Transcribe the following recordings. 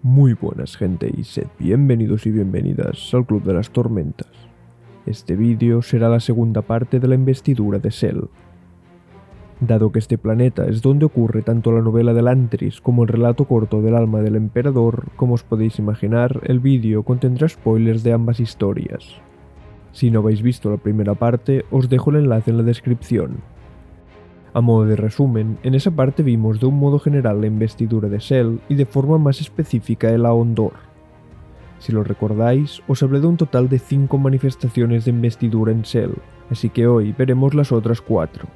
Muy buenas gente y sed bienvenidos y bienvenidas al Club de las Tormentas. Este vídeo será la segunda parte de la investidura de Sel. Dado que este planeta es donde ocurre tanto la novela de Elantris como el relato corto del alma del emperador, como os podéis imaginar, el vídeo contendrá spoilers de ambas historias. Si no habéis visto la primera parte, os dejo el enlace en la descripción. A modo de resumen, en esa parte vimos de un modo general la investidura de Sel y de forma más específica el Aondor. Si lo recordáis, os hablé de un total de 5 manifestaciones de investidura en Sel, así que hoy veremos las otras 4.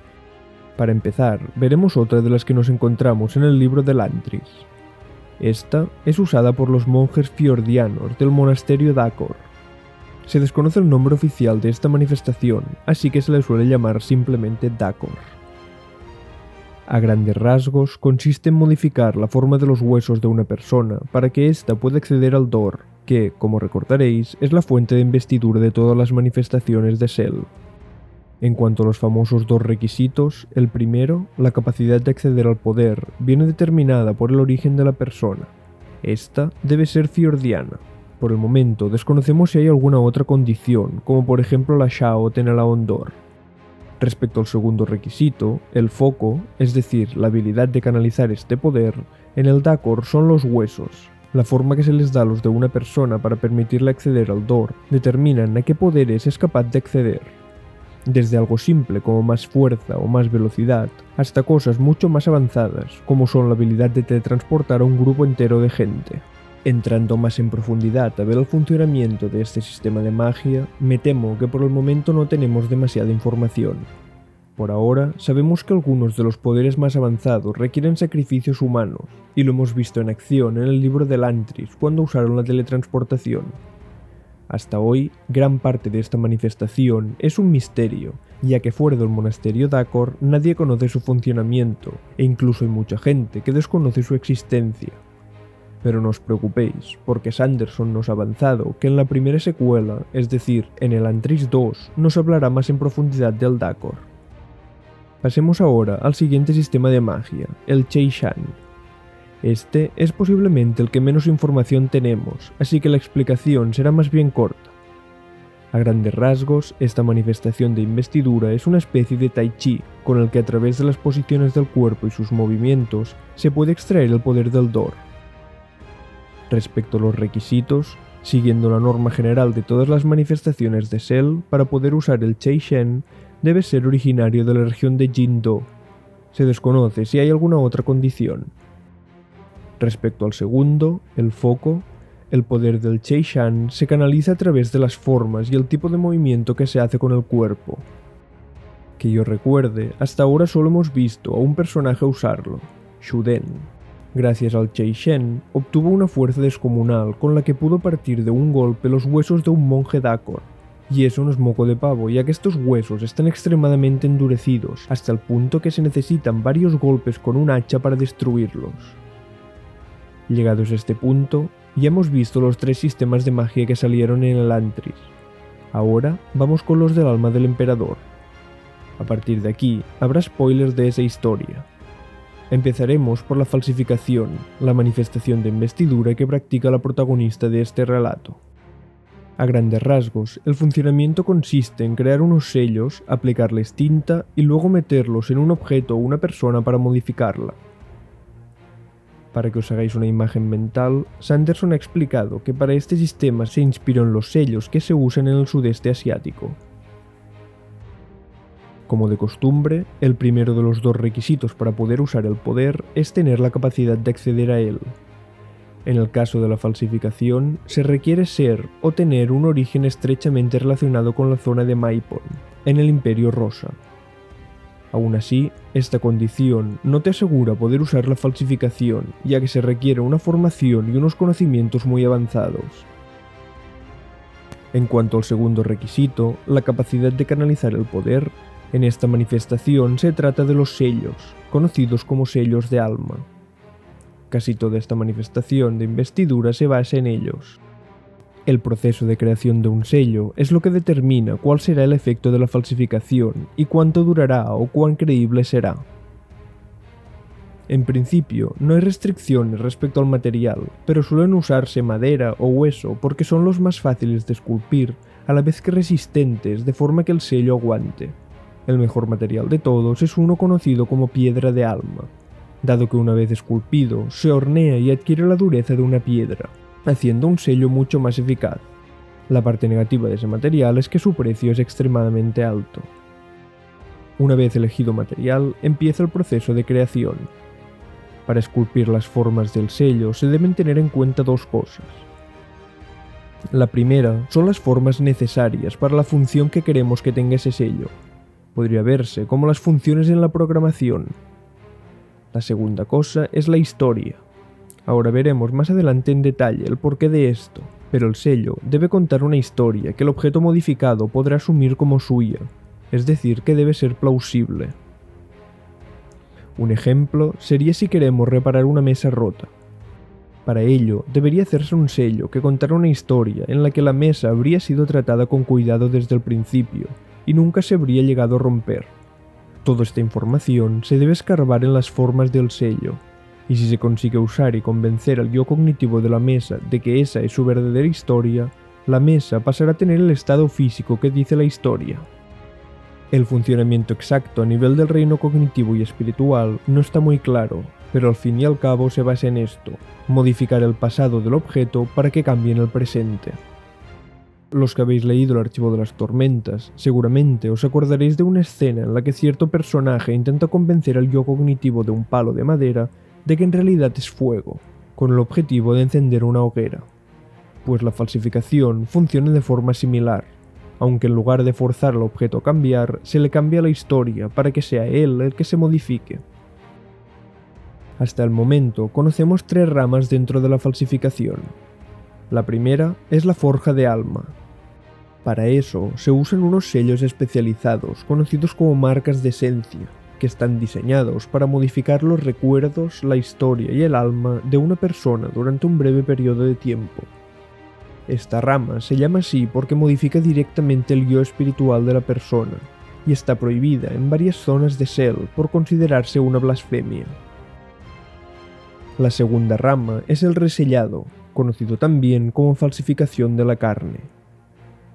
Para empezar, veremos otra de las que nos encontramos en el libro de Elantris. Esta es usada por los monjes fiordianos del monasterio Dacor. Se desconoce el nombre oficial de esta manifestación, así que se le suele llamar simplemente Dacor. A grandes rasgos, consiste en modificar la forma de los huesos de una persona para que ésta pueda acceder al Dor, que, como recordaréis, es la fuente de investidura de todas las manifestaciones de Sel. En cuanto a los famosos 2 requisitos, el primero, la capacidad de acceder al poder, viene determinada por el origen de la persona. Esta debe ser fiordiana. Por el momento, desconocemos si hay alguna otra condición, como por ejemplo la Shaot en el Aondor. Respecto al segundo requisito, el foco, es decir, la habilidad de canalizar este poder, en el Dacor son los huesos. La forma que se les da a los de una persona para permitirle acceder al Dor determinan a qué poderes es capaz de acceder. Desde algo simple como más fuerza o más velocidad, hasta cosas mucho más avanzadas, como son la habilidad de teletransportar a un grupo entero de gente. Entrando más en profundidad a ver el funcionamiento de este sistema de magia, me temo que por el momento no tenemos demasiada información. Por ahora, sabemos que algunos de los poderes más avanzados requieren sacrificios humanos, y lo hemos visto en acción en el libro de Elantris cuando usaron la teletransportación. Hasta hoy, gran parte de esta manifestación es un misterio, ya que fuera del monasterio Dacor nadie conoce su funcionamiento, e incluso hay mucha gente que desconoce su existencia. Pero no os preocupéis, porque Sanderson nos ha avanzado que en la primera secuela, es decir, en Elantris 2, nos hablará más en profundidad del Dacor. Pasemos ahora al siguiente sistema de magia, el Cheishan. Este es posiblemente el que menos información tenemos, así que la explicación será más bien corta. A grandes rasgos, esta manifestación de investidura es una especie de Tai Chi, con el que a través de las posiciones del cuerpo y sus movimientos se puede extraer el poder del Dor. Respecto a los requisitos, siguiendo la norma general de todas las manifestaciones de Sel, para poder usar el Cheishen, debe ser originario de la región de Jin-Do. Se desconoce si hay alguna otra condición. Respecto al segundo, el foco, el poder del Cheishan se canaliza a través de las formas y el tipo de movimiento que se hace con el cuerpo. Que yo recuerde, hasta ahora solo hemos visto a un personaje usarlo, Shuden. Gracias al Cheishen, obtuvo una fuerza descomunal con la que pudo partir de un golpe los huesos de un monje Dacor. Y eso no es moco de pavo, ya que estos huesos están extremadamente endurecidos, hasta el punto que se necesitan varios golpes con un hacha para destruirlos. Llegados a este punto, ya hemos visto los 3 sistemas de magia que salieron en Elantris. Ahora vamos con los del alma del emperador. A partir de aquí, habrá spoilers de esa historia. Empezaremos por la falsificación, la manifestación de investidura que practica la protagonista de este relato. A grandes rasgos, el funcionamiento consiste en crear unos sellos, aplicarles tinta y luego meterlos en un objeto o una persona para modificarla. Para que os hagáis una imagen mental, Sanderson ha explicado que para este sistema se inspiró en los sellos que se usan en el sudeste asiático. Como de costumbre, el primero de los 2 requisitos para poder usar el poder es tener la capacidad de acceder a él. En el caso de la falsificación, se requiere ser o tener un origen estrechamente relacionado con la zona de Maipon, en el Imperio Rosa. Aún así, esta condición no te asegura poder usar la falsificación, ya que se requiere una formación y unos conocimientos muy avanzados. En cuanto al segundo requisito, la capacidad de canalizar el poder, en esta manifestación se trata de los sellos, conocidos como sellos de alma. Casi toda esta manifestación de investidura se basa en ellos. El proceso de creación de un sello es lo que determina cuál será el efecto de la falsificación y cuánto durará o cuán creíble será. En principio, no hay restricciones respecto al material, pero suelen usarse madera o hueso porque son los más fáciles de esculpir, a la vez que resistentes, de forma que el sello aguante. El mejor material de todos es uno conocido como piedra de alma, dado que una vez esculpido, se hornea y adquiere la dureza de una piedra, haciendo un sello mucho más eficaz. La parte negativa de ese material es que su precio es extremadamente alto. Una vez elegido material, empieza el proceso de creación. Para esculpir las formas del sello se deben tener en cuenta dos cosas. La primera son las formas necesarias para la función que queremos que tenga ese sello. Podría verse como las funciones en la programación. La segunda cosa es la historia. Ahora veremos más adelante en detalle el porqué de esto, pero el sello debe contar una historia que el objeto modificado podrá asumir como suya, es decir, que debe ser plausible. Un ejemplo sería si queremos reparar una mesa rota. Para ello, debería hacerse un sello que contara una historia en la que la mesa habría sido tratada con cuidado desde el principio y nunca se habría llegado a romper. Toda esta información se debe escarbar en las formas del sello, y si se consigue usar y convencer al yo cognitivo de la mesa de que esa es su verdadera historia, la mesa pasará a tener el estado físico que dice la historia. El funcionamiento exacto a nivel del reino cognitivo y espiritual no está muy claro, pero al fin y al cabo se basa en esto: modificar el pasado del objeto para que cambie en el presente. Los que habéis leído el Archivo de las Tormentas, seguramente os acordaréis de una escena en la que cierto personaje intenta convencer al yo cognitivo de un palo de madera de que en realidad es fuego, con el objetivo de encender una hoguera. Pues la falsificación funciona de forma similar, aunque en lugar de forzar al objeto a cambiar, se le cambia la historia para que sea él el que se modifique. Hasta el momento conocemos tres ramas dentro de la falsificación. La primera es la forja de alma. Para eso se usan unos sellos especializados conocidos como marcas de esencia, que están diseñados para modificar los recuerdos, la historia y el alma de una persona durante un breve periodo de tiempo. Esta rama se llama así porque modifica directamente el yo espiritual de la persona, y está prohibida en varias zonas de Cell por considerarse una blasfemia. La segunda rama es el resellado, conocido también como falsificación de la carne.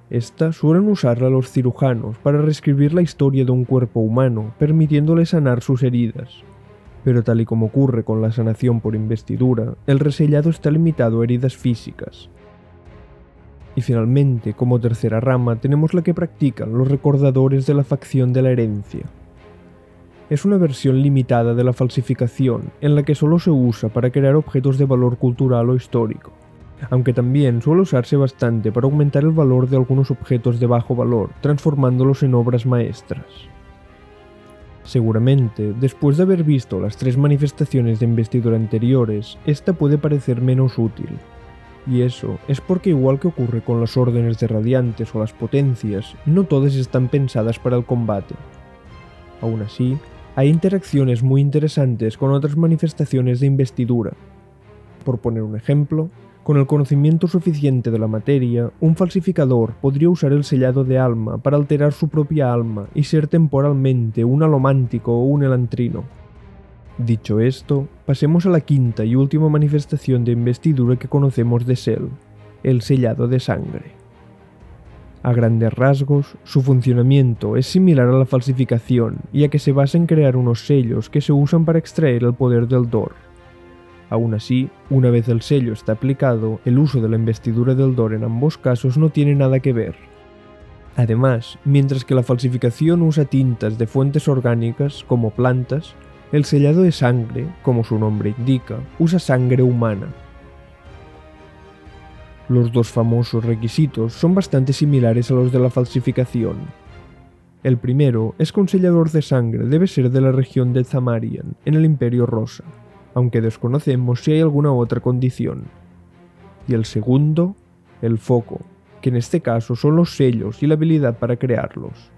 Esta suelen usarla los cirujanos para reescribir la historia de un cuerpo humano, permitiéndole sanar sus heridas. Pero tal y como ocurre con la sanación por investidura, el resellado está limitado a heridas físicas. Y finalmente, como tercera rama, tenemos la que practican los recordadores de la facción de la herencia. Es una versión limitada de la falsificación, en la que solo se usa para crear objetos de valor cultural o histórico, aunque también suele usarse bastante para aumentar el valor de algunos objetos de bajo valor, transformándolos en obras maestras. Seguramente, después de haber visto las tres manifestaciones de investidura anteriores, esta puede parecer menos útil. Y eso es porque, igual que ocurre con las órdenes de radiantes o las potencias, no todas están pensadas para el combate. Aún así, hay interacciones muy interesantes con otras manifestaciones de investidura. Por poner un ejemplo, con el conocimiento suficiente de la materia, un falsificador podría usar el sellado de alma para alterar su propia alma y ser temporalmente un alomántico o un elantrino. Dicho esto, pasemos a la quinta y última manifestación de investidura que conocemos de Cell, el sellado de sangre. A grandes rasgos, su funcionamiento es similar a la falsificación, ya que se basa en crear unos sellos que se usan para extraer el poder del Dor. Aún así, una vez el sello está aplicado, el uso de la investidura del Dor en ambos casos no tiene nada que ver. Además, mientras que la falsificación usa tintas de fuentes orgánicas, como plantas, el sellado de sangre, como su nombre indica, usa sangre humana. Los dos famosos requisitos son bastante similares a los de la falsificación. El primero es que un sellador de sangre debe ser de la región de Zamarian, en el Imperio Rosa, aunque desconocemos si hay alguna otra condición. Y el segundo, el foco, que en este caso son los sellos y la habilidad para crearlos.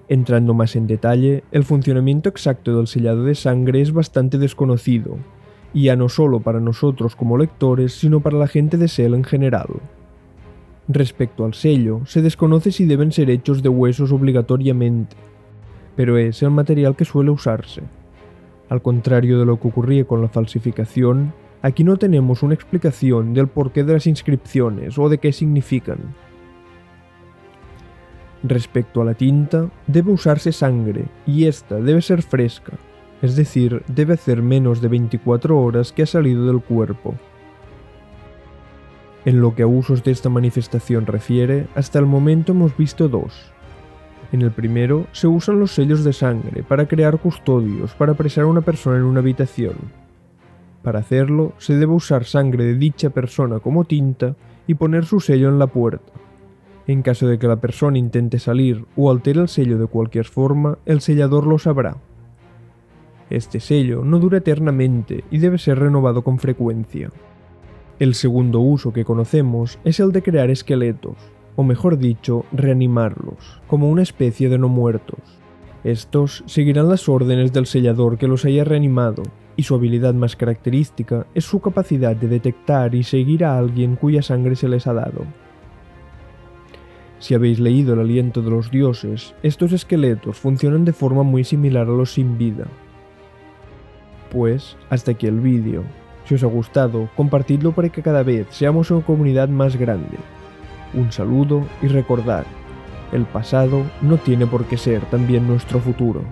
Entrando más en detalle, el funcionamiento exacto del sellado de sangre es bastante desconocido, y ya no solo para nosotros como lectores, sino para la gente de Cell en general. Respecto al sello, se desconoce si deben ser hechos de huesos obligatoriamente, pero es el material que suele usarse. Al contrario de lo que ocurría con la falsificación, aquí no tenemos una explicación del porqué de las inscripciones o de qué significan. Respecto a la tinta, debe usarse sangre y esta debe ser fresca, es decir, debe hacer menos de 24 horas que ha salido del cuerpo. En lo que a usos de esta manifestación refiere, hasta el momento hemos visto dos. En el primero, se usan los sellos de sangre para crear custodios para apresar a una persona en una habitación. Para hacerlo, se debe usar sangre de dicha persona como tinta y poner su sello en la puerta. En caso de que la persona intente salir o altere el sello de cualquier forma, el sellador lo sabrá. Este sello no dura eternamente y debe ser renovado con frecuencia. El segundo uso que conocemos es el de crear esqueletos, o mejor dicho, reanimarlos, como una especie de no muertos. Estos seguirán las órdenes del sellador que los haya reanimado, y su habilidad más característica es su capacidad de detectar y seguir a alguien cuya sangre se les ha dado. Si habéis leído El aliento de los dioses, estos esqueletos funcionan de forma muy similar a los sin vida. Pues, hasta aquí el vídeo. Si os ha gustado, compartidlo para que cada vez seamos una comunidad más grande. Un saludo y recordad, el pasado no tiene por qué ser también nuestro futuro.